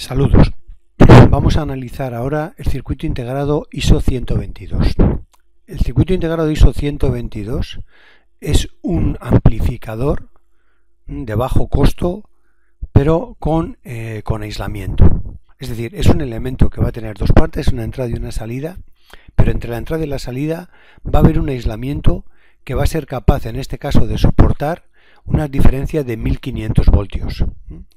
Saludos. Vamos a analizar ahora el circuito integrado ISO 122. El circuito integrado ISO 122 es un amplificador de bajo costo, pero con aislamiento. Es decir, es un elemento que va a tener dos partes, una entrada y una salida, pero entre la entrada y la salida va a haber un aislamiento que va a ser capaz, en este caso, de soportar una diferencia de 1500 voltios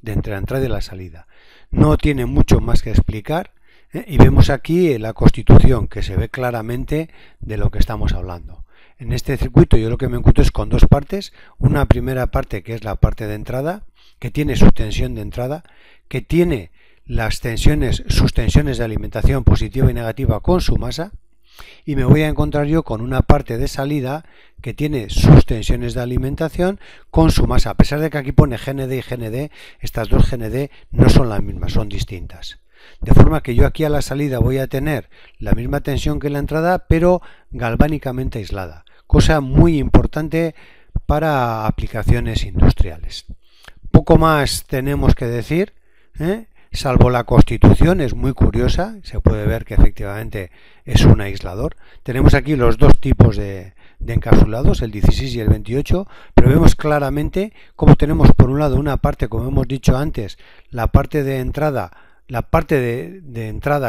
de entre la entrada y la salida. No tiene mucho más que explicar, y vemos aquí la constitución que se ve claramente de lo que estamos hablando. En este circuito yo lo que me encuentro es con dos partes, una primera parte que es la parte de entrada, que tiene su tensión de entrada, que tiene las tensiones, sus tensiones de alimentación positiva y negativa con su masa, y me voy a encontrar yo con una parte de salida que tiene sus tensiones de alimentación con su masa. A pesar de que aquí pone GND y GND, estas dos GND no son las mismas, son distintas. De forma que yo aquí a la salida voy a tener la misma tensión que en la entrada, pero galvánicamente aislada. Cosa muy importante para aplicaciones industriales. Poco más tenemos que decir, salvo la constitución, es muy curiosa, se puede ver que efectivamente es un aislador. Tenemos aquí los dos tipos de encapsulados, el 16 y el 28, pero vemos claramente cómo tenemos por un lado una parte, como hemos dicho antes, la parte de entrada,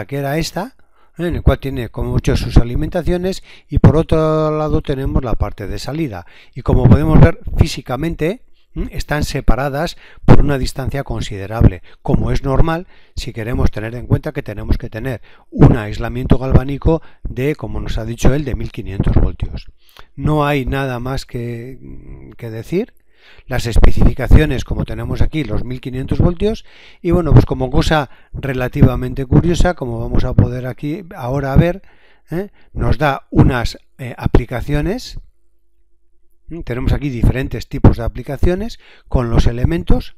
que era esta, en el cual tiene como mucho sus alimentaciones, y por otro lado tenemos la parte de salida, y como podemos ver físicamente están separadas por una distancia considerable, como es normal si queremos tener en cuenta que tenemos que tener un aislamiento galvánico de, como nos ha dicho él, de 1500 voltios. No hay nada más que decir. Las especificaciones, como tenemos aquí, los 1500 voltios, y bueno, pues como cosa relativamente curiosa, como vamos a poder aquí ahora ver, nos da unas aplicaciones. Tenemos aquí diferentes tipos de aplicaciones con los elementos,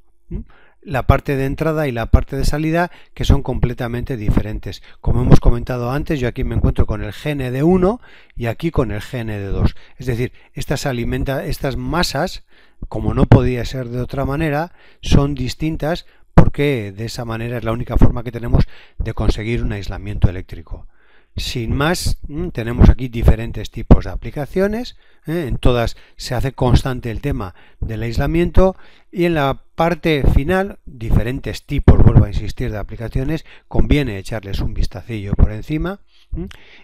la parte de entrada y la parte de salida, que son completamente diferentes. Como hemos comentado antes, yo aquí me encuentro con el GND1 y aquí con el GND2. Es decir, estas masas, como no podía ser de otra manera, son distintas porque de esa manera es la única forma que tenemos de conseguir un aislamiento eléctrico. Sin más, tenemos aquí diferentes tipos de aplicaciones, en todas se hace constante el tema del aislamiento, y en la parte final diferentes tipos, vuelvo a insistir, de aplicaciones, conviene echarles un vistacillo por encima,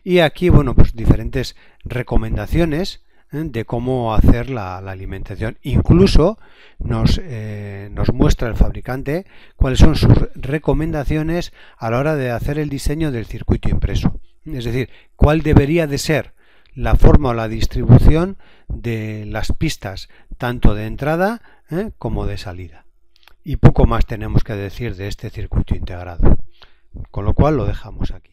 y aquí, bueno, pues diferentes recomendaciones de cómo hacer la alimentación. Incluso nos muestra el fabricante cuáles son sus recomendaciones a la hora de hacer el diseño del circuito impreso. Es decir, cuál debería de ser la forma o la distribución de las pistas, tanto de entrada como de salida. Y poco más tenemos que decir de este circuito integrado. Con lo cual lo dejamos aquí.